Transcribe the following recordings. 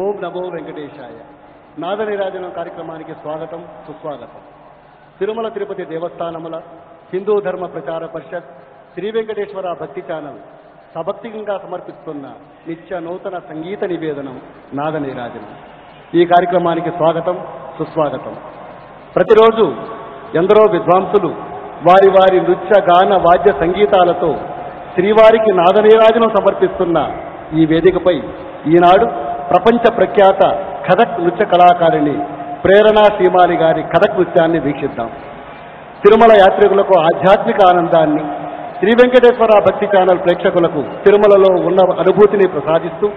ఓం నమో వెంకటేశాయ. నాదనీరాజనం కార్యక్రమానికి స్వాగతం, సుస్వాగతం. తిరుమల తిరుపతి దేవస్థానముల హిందూ ధర్మ ప్రచార పరిషత్ శ్రీ వెంకటేశ్వర భక్తి ఛానల్ సభక్తిగా సమర్పిస్తున్న నిత్య నూతన సంగీత నివేదనం నాదనీరాజనం. ఈ కార్యక్రమానికి స్వాగతం, సుస్వాగతం. ప్రతిరోజు ఎందరో విద్వాంసులు వారి వారి నృత్య గాన వాద్య సంగీతాలతో శ్రీవారికి నాదనీరాజనం సమర్పిస్తున్న ఈ వేదికపై ఈనాడు ప్రపంచ ప్రఖ్యాత కథక్ నృత్య కళాకారిణి ప్రేరణా శ్రీమాలి గారి కథక్ నృత్యాన్ని వీక్షిద్దాం. తిరుమల యాత్రికులకు ఆధ్యాత్మిక ఆనందాన్ని, శ్రీ వెంకటేశ్వర భక్తి ఛానల్ ప్రేక్షకులకు తిరుమలలో ఉన్న అనుభూతిని ప్రసాదిస్తూ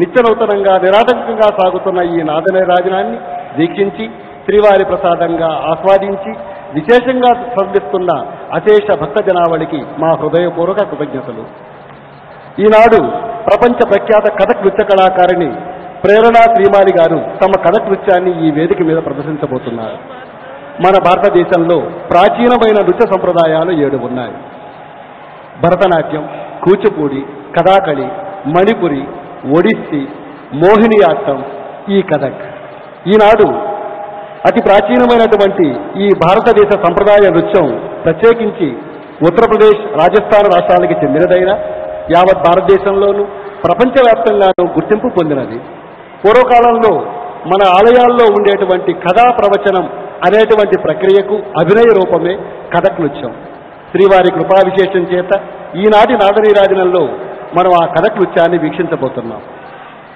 నిత్య నూతనంగా నిరాటంకంగా సాగుతున్న ఈ నాదనీరాజనాన్ని వీక్షించి శ్రీవారి ప్రసాదంగా ఆస్వాదించి విశేషంగా స్పందిస్తున్న అశేష భక్త జనావళికి మా హృదయపూర్వక కృతజ్ఞతలు. ఈనాడు ప్రపంచ ప్రఖ్యాత కథక్ నృత్య కళాకారిణి ప్రేరణా శ్రీమాలి గారు తమ కథక్ నృత్యాన్ని ఈ వేదిక మీద ప్రదర్శించబోతున్నారు. మన భారతదేశంలో ప్రాచీనమైన నృత్య సంప్రదాయాలు 7 ఉన్నాయి. భరతనాట్యం, కూచిపూడి, కథాకళి, మణిపురి, ఒడిస్సీ, మోహినియాట్టం, ఈ కథక్. ఈనాడు అతి ప్రాచీనమైనటువంటి ఈ భారతదేశ సంప్రదాయ నృత్యం ప్రత్యేకించి ఉత్తరప్రదేశ్, రాజస్థాన్ రాష్ట్రాలకి చెందినదైన యావత్ భారతదేశంలోనూ ప్రపంచవ్యాప్తంగానూ గుర్తింపు పొందినది. పూర్వకాలంలో మన ఆలయాల్లో ఉండేటువంటి కథా ప్రవచనం అనేటువంటి ప్రక్రియకు అభినయ రూపమే కథక్ నృత్యం. శ్రీవారి కృపా విశేషం చేత ఈనాటి నాదనీరాజనంలో మనం ఆ కథక్ నృత్యాన్ని వీక్షించబోతున్నాం.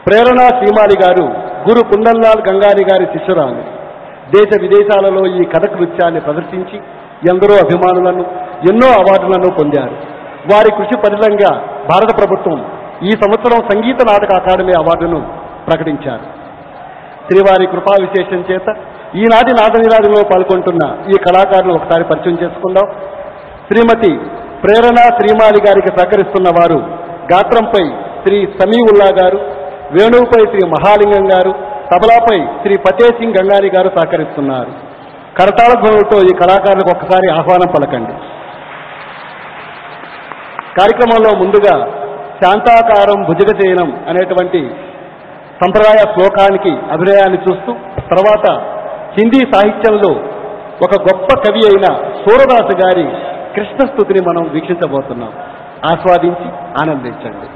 ప్రేరణా శ్రీమాలి గారు గురు కుందన్లాల్ గంగాని గారి శిష్యురాలు. దేశ విదేశాలలో ఈ కథక్ నృత్యాన్ని ప్రదర్శించి ఎందరో అభిమానులను, ఎన్నో అవార్డులను పొందారు. వారి కృషి ఫలితంగా భారత ప్రభుత్వం ఈ సంవత్సరం సంగీత నాటక అకాడమీ అవార్డును ప్రకటించారు. శ్రీవారి కృపా విశేషం చేత ఈనాటి నాదనీరాజనంలో పాల్గొంటున్న ఈ కళాకారులు ఒకసారి పరిచయం చేసుకుందాం. శ్రీమతి ప్రేరణా శ్రీమాలి గారికి సహకరిస్తున్న వారు గాత్రంపై శ్రీ సమీవుల్లా గారు, వేణువుపై శ్రీ మహాలింగం గారు, తబలాపై శ్రీ ఫతేహ్ సింగ్ గంగాని గారు సహకరిస్తున్నారు. కరతాళ ధ్వనులతో ఈ కళాకారులకు ఒక్కసారి ఆహ్వానం పలకండి. కార్యక్రమంలో ముందుగా శాంతాకారం భుజగశయనం అనేటువంటి సంప్రదాయ శ్లోకానికి అభినయాన్ని చూస్తూ తర్వాత హిందీ సాహిత్యంలో ఒక గొప్ప కవి అయిన సూరదాసు గారి కృష్ణస్తుతిని మనం వీక్షించబోతున్నాం. ఆస్వాదించి ఆనందించండి.